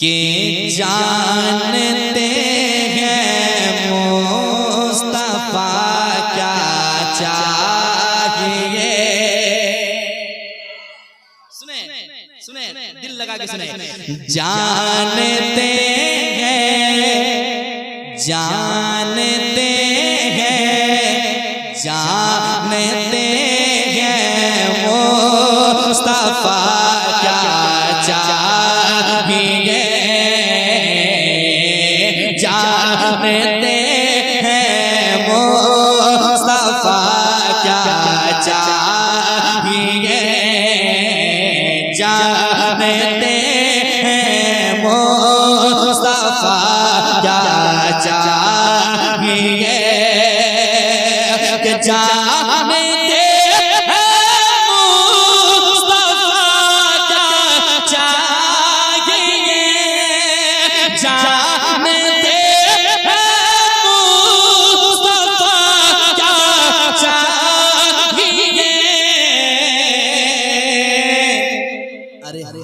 कि जानते हैं मुस्तफा क्या चाहिए। सुने सुने दिल लगा के सुने। जानते हैं जानते हैं जानते हैं मुस्तफा क्या चाहिए। जानते हैं मुस्तफा क्या चाहिए। जानते हैं मुस्तफा क्या चाहिए। जानते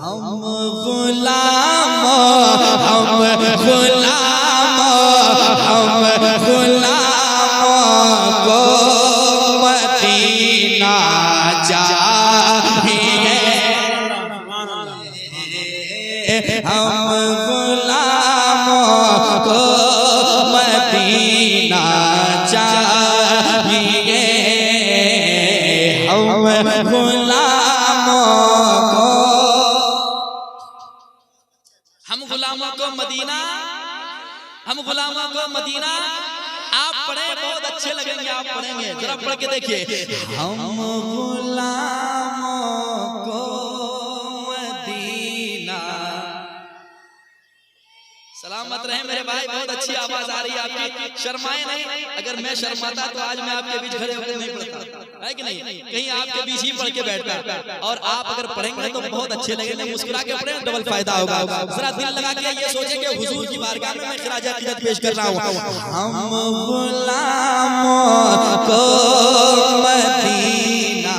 हम गुलामों को मदीना चाहिए। हम गुलामों को मदीना हम गुलामों को मदीना। आप पढ़े बहुत अच्छे लगेंगे। आप पढ़ेंगे जरा पढ़ के देखिए। हम गुलामों को सलामत रहे मेरे भाई। बहुत अच्छी आवाज आ रही है आपकी। शर्माए नहीं। अगर मैं शर्माता तो आज मैं आपके बीच खड़े होकर नहीं पढ़ता, है कि नहीं? कहीं आपके बीच ही पढ़ के बैठता। और आप अगर पढ़ेंगे तो बहुत अच्छे लगेंगे। मुस्कुरा के पढ़ें, डबल फायदा होगा। जरा दिल लगा के ये सोचें कि हुजूर की बारगाह में मैं खिराज अकीदत पेश कर रहा हूं। हम गुलामों को मदीना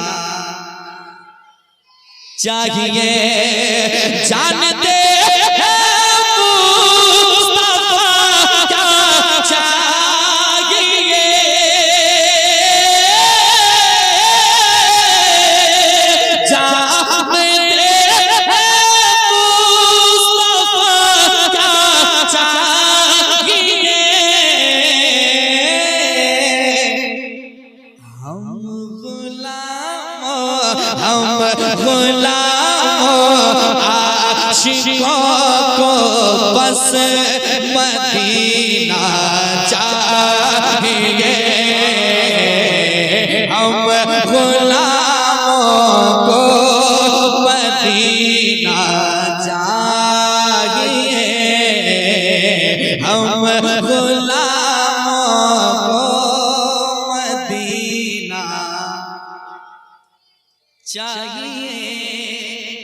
चाहिए। जानते आशिकों को बस मदीना चाहिए। हम गुलामों को मदीना चाहिए। हम गुलामों को मदीना चाहिए।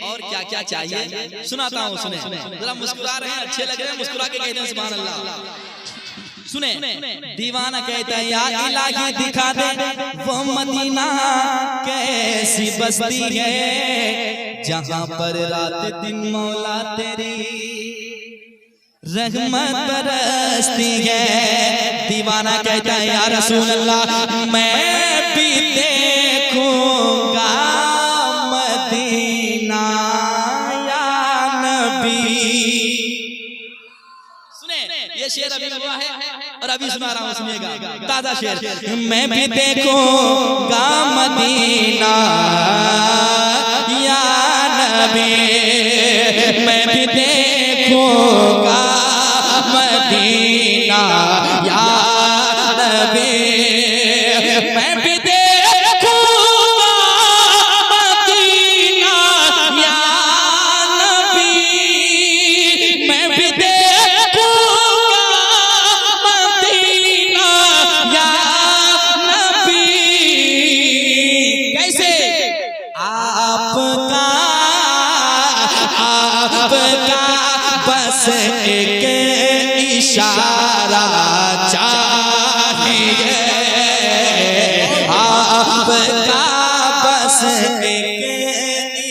और क्या क्या चाहिए सुनाता हूँ, सुने। जरा मुस्कुरा रहे हैं, अच्छे लग रहे हैं, मुस्कुरा के कहते हैं सुभान अल्लाह। सुने दीवाना कहता है या इलाही दिखा दे वो मदीना कैसी बस्ती है जहाँ पर रात दिन मौला तेरी रहमत बरसती है। दीवाना कहता है या रसूल अल्लाह मैं भी देखूंगा मदीना या नबी। सुने ये शेर अभी हुआ है और अभी सुना रहा हूं, सुनिएगा ताजा शेर। मैं भी देखूंगा मदीना या नबी। मैं भी देखूंगा मदीना या नबी। मैं भी देखूंगा मदीना या नबी। मैं भी देखूंगा मदीना या नबी। कैसे? आपका बस एक इशारा चाहिए। आपका बस एक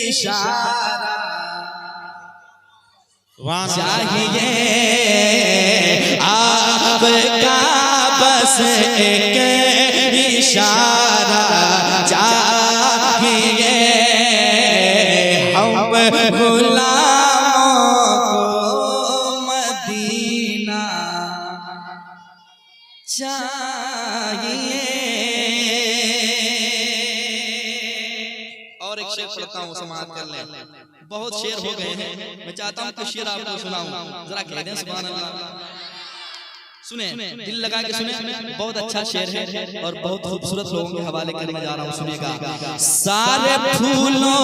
इशारा। चाहिए आपका बस एक इशारा चाहिए हम गुलामों को मदीना चाहिए। और एक शेर पढ़ता हूँ, समाप्त कर लें, बहुत शेर हो गए हैं, मैं चाहता हूँ कि शेर आपको सुनाऊं, जरा कह दें सुभान अल्लाह। सुने, दिल लगा के सुने, बहुत अच्छा शेर है और बहुत खूबसूरत लोगों के हवाले करने जा रहा हूँ, सुनिएगा। सारे फूलों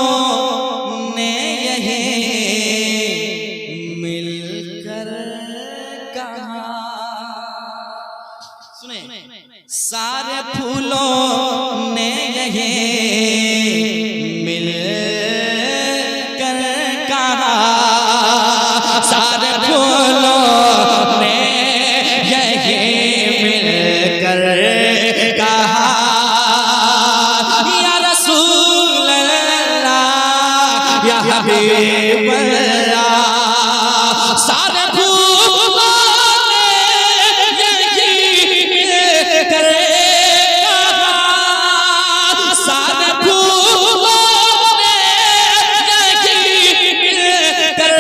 ने यही मिलकर कहा, सुने, सारे फूलों ने यही मिलकर कहा, सारे फूलों ने यही मिलकर कहा, या रसूल अल्लाह या हबीब अल्लाह, सारे फूलों ने यही मिलकर कहा, सारे फूलों ने यही मिलकर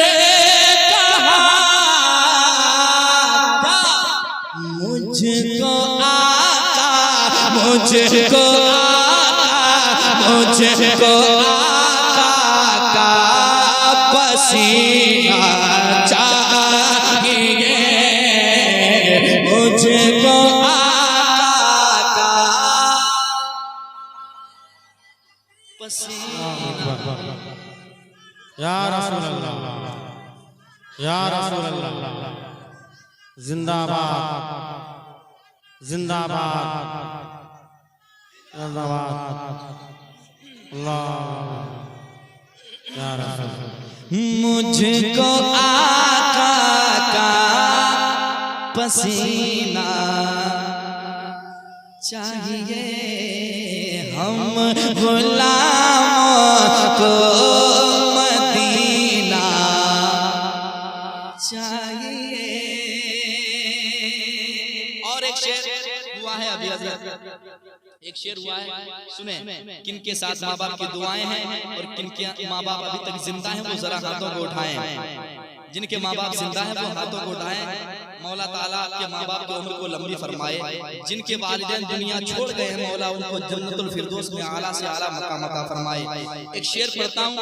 कहा, मुझको आका, मुझको आका, मुझको आका का पसीना चाहिए, मुझको आका का पसीना। या रसूल अल्लाह, या रसूल अल्लाह, जिंदाबाद जिंदाबाद जिंदाबाद अल्लाह या रसूल। मुझको आका का पसीना चाहिए, हम गुलामों को मदीना चाहिए। और एक शेर हुआ है अभी हजरत, एक शेर हुआ है, सुने, किनके साथ माँ बाप की दुआएं हैं और किनके माँ बाप अभी तक जिंदा हैं, वो जरा हाथों को उठाएं। जिनके माँ बाप जिंदा हैं वो हाथों को उठाएं, मौला ताला आपके माँ बाप की उम्र को लंबी फरमाए। जिनके वालिदैन दुनिया छोड़ गए हैं, मौला उनको जन्नतुल फिरदौस में आला से आला मकाम अता फरमाए। एक शेर पढ़ता हूँ,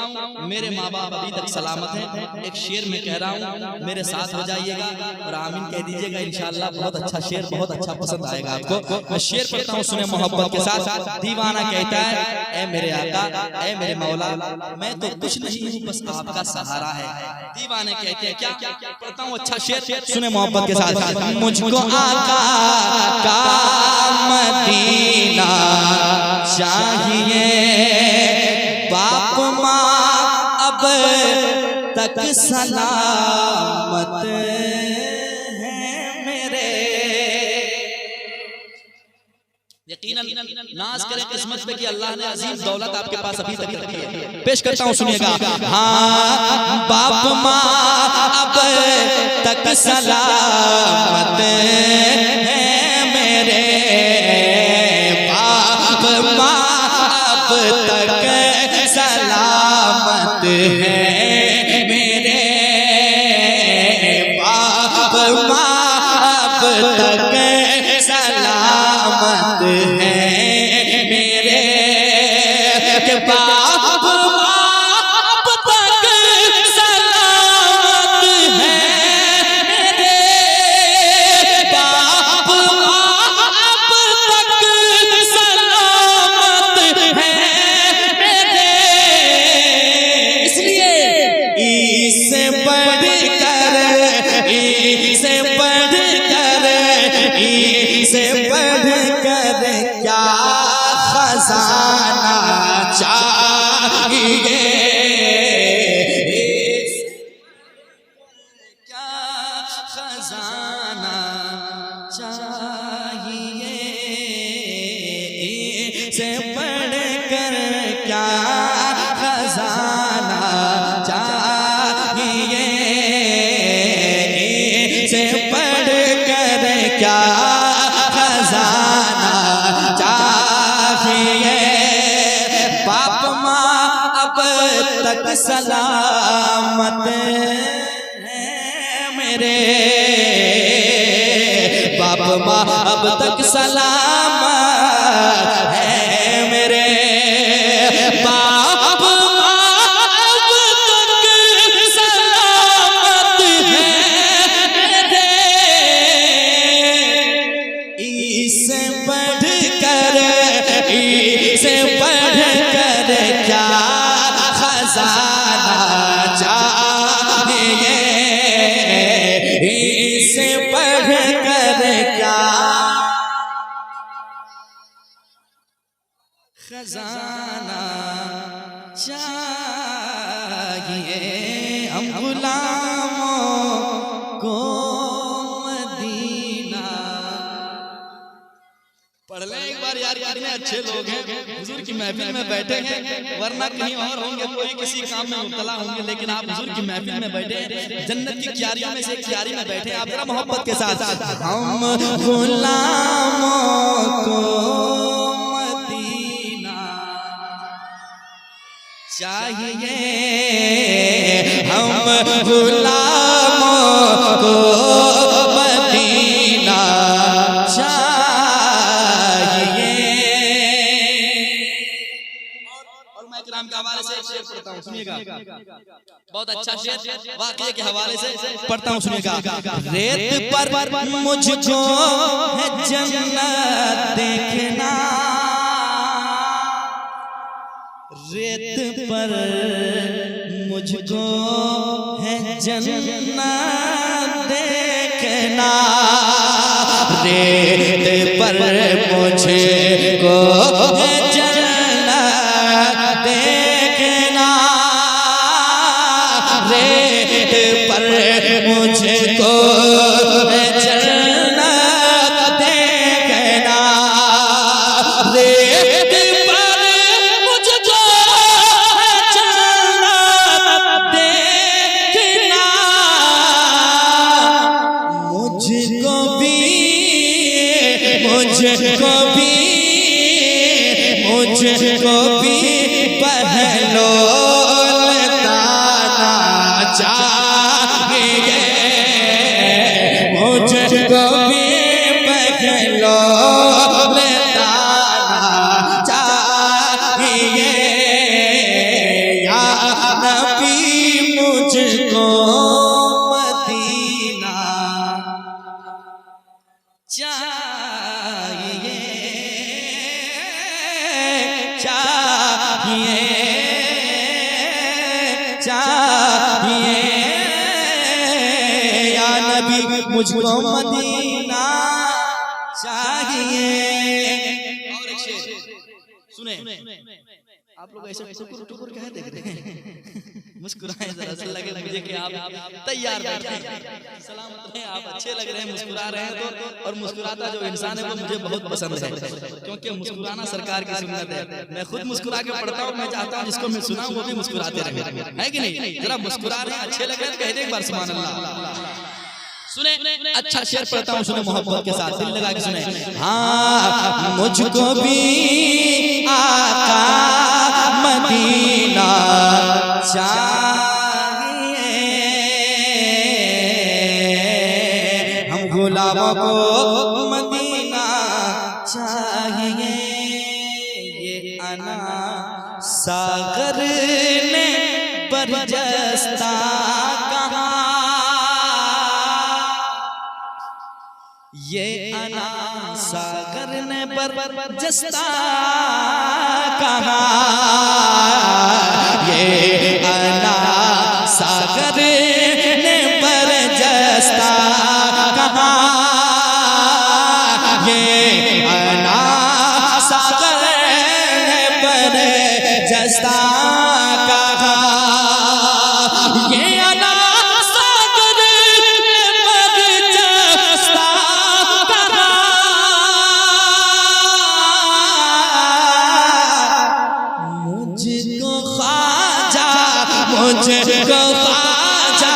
मेरे माँ बाप अभी तक सलामत हैं, एक शेर में कह रहा हूँ, मेरे साथ हो जाइएगा और आमीन कह दीजिएगा, इंशाअल्लाह बहुत अच्छा शेर, बहुत अच्छा पसंद आएगा आपको। मैं शेर पढ़ता हूँ, सुने मोहब्बत के साथ। दीवाना कहता है, ऐ मेरे आका, ऐ मेरे मौला, मैं तो कुछ नहीं हूँ, बस आपका सहारा है। दीवाने कहते हैं, क्या पढ़ता हूँ अच्छा शेर, सुने मोहब्बत के साथ। मुझको आका का मदीना चाहिए, बाप माँ अब तक सलामत है मेरे। यकीनन नाज करें किस्मत पे कि अल्लाह ने अजीम दौलत आपके पास अभी तक रखी है। पेश करता हूँ, सुनिएगा। हाँ, बाप माँ अब तक सलामत है मेरे, बाप माँ अब तक सलामत है मेरे, बाप माँ अब तक सलामत है मेरे, के बाप माँ अब तक सलामत है मेरे, बाप माँ अब तक सलामत है मेरे। इसलिए इससे बढ़कर, इससे बढ़कर, इससे बढ़कर क्या खजाना चाहिए, क्या खजाना चाहिए, इससे बढ़कर क्या खजाना चाहिए। तक सलामत है मेरे बाप माँ अब तक सलामत है मेरे बाप माँ अब तक सलामत है मेरे इससे बढ़कर क्या खजाना चाहिए इससे बढ़कर क्या खजाना चाहिए हम गुलामों को मदीना। पढ़ लें एक बार यार, कितने अच्छे लोग हैं, हुजूर की महफिल में बैठे हैं, वरना कहीं और होंगे, कोई किसी काम में मुब्तला होंगे, लेकिन आप हुजूर की महफिल में बैठे हैं, जन्नत की क्यारियों में से एक क्यारी में बैठे हैं। आप जरा मोहब्बत के साथ हम गुलामों को मदीना चाहिए हम गुलामों को मदीना चाहिए। और मैं इकराम के हवाले से शेर पढ़ता हूँ, सुनिएगा, बहुत अच्छा शेर वाक़े के हवाले से पढ़ता हूँ, सुनिएगा। रेत पर मुझको है जन्नत देखना, रेत पर मुझको है जन्नत देखना, रेत पर मुझको है जन्नत देखना, रेत पर मुझको है जन्नत देखना, रेत पर मुझको है जन्नत देखना, मुझको भी बहलोल दाना चाहिए, मुझको भी बहलोल दाना चाहिए, या नबी मुझको मदीना चाहिए चाहिए, या नबी मुझको मदीना चाहिए। और एक शेर सुने, आप लोग ऐसे टुकुर टुकुर कहे देख रहे हैं, मुस्कुराएं जरा सा, लगे मुझे कि आप तैयार बैठे हैं, सलामत हैं, आप अच्छे लग रहे हैं, मुस्कुरा रहे हैं। तो और मुस्कुराता जो इंसान है वो मुझे बहुत पसंद है, क्योंकि मुस्कुराना सरकार की सुन्नत है। मैं खुद मुस्कुरा के पढ़ता हूँ, मैं चाहता हूँ जिसको मैं सुनाऊं वो भी मुस्कुराते रहे, है कि नहीं? जरा मुस्कुरा रहे हैं, अच्छे लग रहे हैं, कह दे एक बार सुभान अल्लाह। सुने, अच्छा शेर पढ़ता हूँ, सुने मोहब्बत के साथ, दिल लगा के सुने। हाँ मुझको भी आका मदीना चाहिए, हम गुलामों को मदीना चाहिए, ये अना सागर ने बरजस्ता कहा, ये अना सागर ने बरजस्ता कहा, ये अना सागर ने बरजस्ता कहा, ये अना सागर ने बरजस्ता कहा, ये अना सागर ने बरजस्ता कहा, मुझको ख्वाजा मुझको ख्वाजा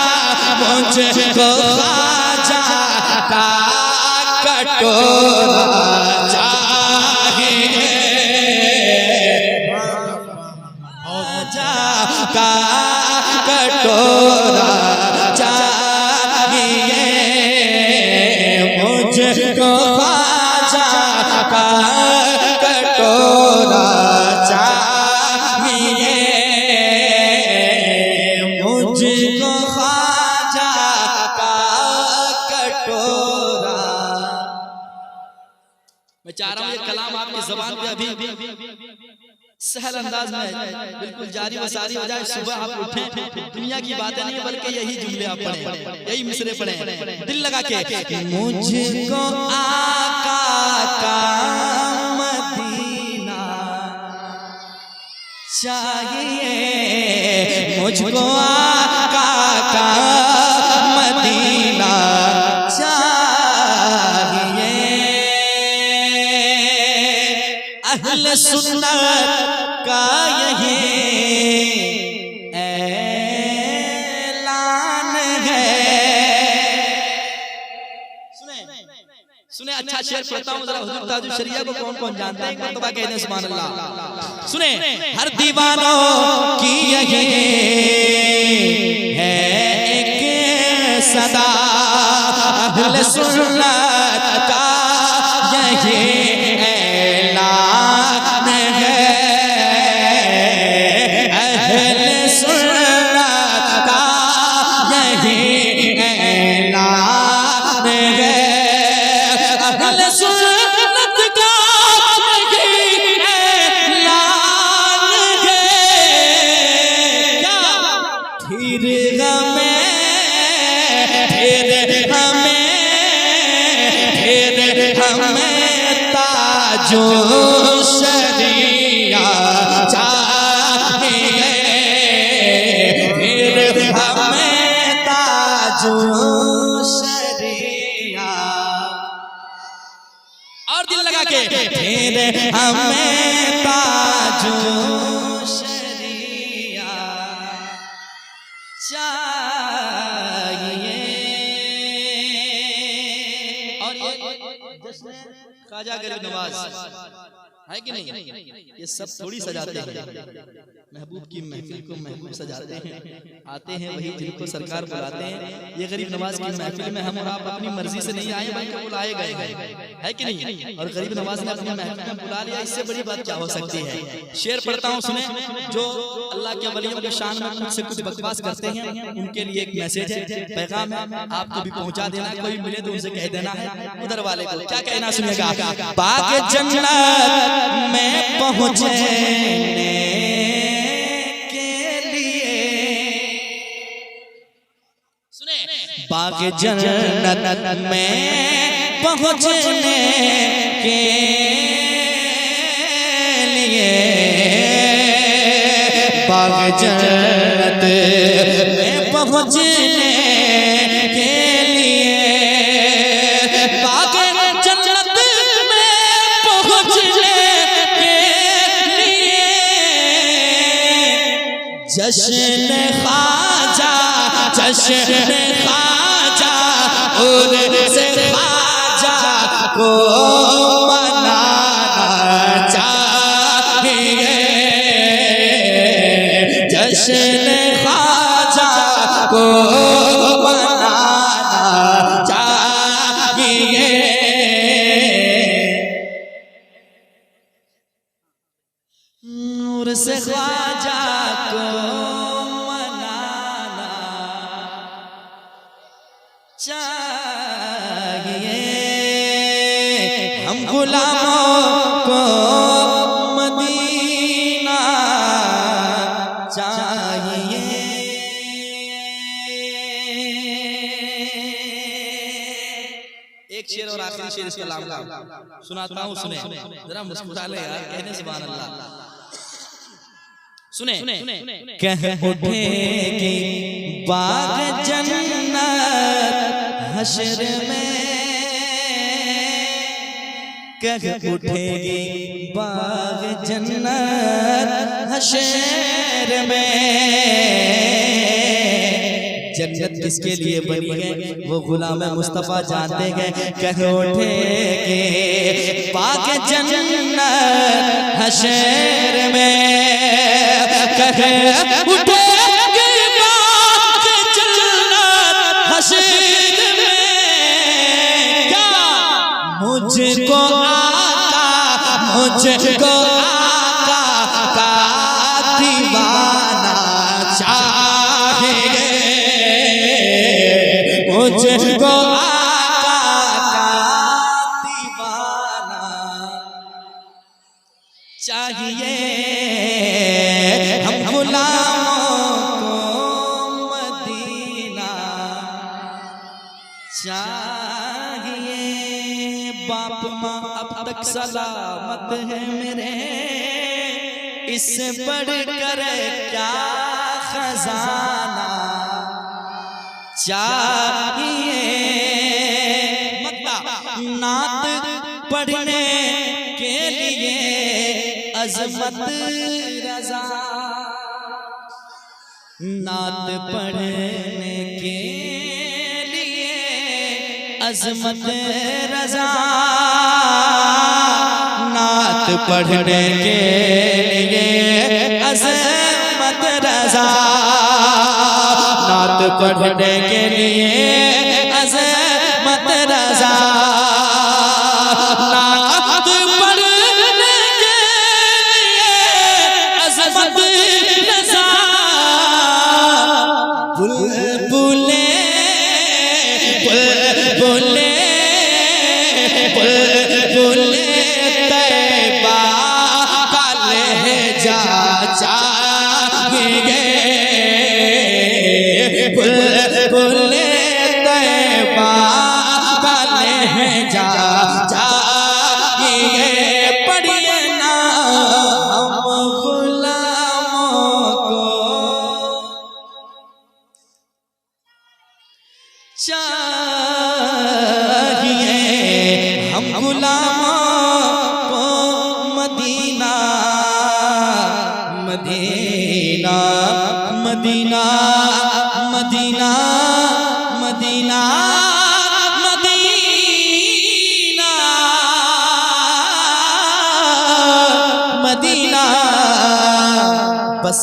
मुझको ख्वाजा का कटोरा चाहिए, ख्वाजा का कटोरा चाहिए, मुझको ख्वाजा का कटोरा चाहिए, मुझको ख्वाजा का कटोरा। मैं चाह रहा हूँ ये कलाम आपकी ज़बान पे अभी सहल अंदाज में बिल्कुल जारी व सारी हो जाए। सुबह आप उठें, दुनिया की बातें नहीं बल्कि यही जुमले आप पढ़ें, यही मिसरे पढ़ें दिल लगा के। मुझको आका का मदीना चाहिए, मुझको आका का मदीना चाहिए, अहले सुन्नत का यही ऐलान है। सुने अच्छा शेर पढ़ता हूँ जरा, हुजूर ताजुल शरिया को कौन कौन जानता है? एक मरतबा कह दें सुभान अल्लाह। सुने, हर दीवानों की यही है एक सदा, अहले सुन्नत का यही ऐलान है, अहले सुन्नत का यही ऐलान है, अहले सुन्नत का यही ऐलान है। क्या फिर हमें ताजो शरिया चाहिए, फिर हमें ताजो शरिया, और दिल लगा के, फिर हमें ताजो शरिया चाहिए। ख्वाजा गरीब नवाज है कि नहीं? ये सब थोड़ी सजाते हैं, महबूब की महफिल को महबूब सजाते हैं, आते हैं वही जिनको सरकार बुलाते हैं। ये गरीब नवाज की महफिल में हम और आप अपनी मर्जी से नहीं आए बल्कि बुलाए गए है कि नहीं? और गरीब नवाज ने अपनी महफिल में बुला लिया, इससे बड़ी बात क्या हो सकती है? शेर पढ़ता हूँ सुने, जो अल्लाह के वलियों के शान में कुछ से कुछ बकवास करते हैं उनके लिए एक मैसेज है, पैगाम है, आपको भी पहुंचा देना। कोई मिले तो उनसे कह देना है उधर वाले को क्या कहना सुनेगा। बाग जन्नत में पहुंचने के लिए, सुने, बाग जन्नत में पहुंचने के लिए, बाग जन्नत में पहुंचने के लिए, बाग जन्नत में पहुंचने के लिए, जश्न ख्वाजा, जश्न ख्वाजा और से ख्वाजा को मनाना चाहिए, जश्न ख्वाजा को मनाना चाहिए, नूर से ख्वाजा को मनाना चाहिए, हम गुलामों को मदीना चाहिए। एक शेर और आखिरी शेर इस कलाम का सुनाता हूँ, सुने जरा मुस्कुरा ले यार, कहने सुभान अल्लाह। सुने, कह उठेगी बाग जन्नत हश्र में, कह उठेगी बाग जन्नत हश्र में, जन्नत किसके लिए बनी है वो गुलाम मुस्तफा जानते हैं। कह उठेंगे बाग जन्नत हशर में, कह उठेंगे बाग जन्नत हशर में, क्या मुझको आका का दीवाना चाहिए, मुझको आका का दीवाना चाहिए। हम गुलामों को मदीना चाहिए। बाप माँ अब तक सलामत है मेरे, इससे बढ़कर क्या खजाना चाहिए। मक्का नात पढ़ने के लिए अजमत रजा, नात पढ़ने के लिए अजमत रजा, नात पढ़ने के लिए अजमत रजा, नात पढ़ने के लिए अजमत रजा, नात पढ़ने के लिए अजमत रजा। बुलबुले बुलबुले बुलबुले तैबा का लहजा चाहिए, बुलबुले तैबा का लहजा चाहिए। पढ़िए ना हम गुलामों को चाहिए, हम गुलामों को मदीना मदीना मदीना मदीना मदीना मदीना मदीना, बस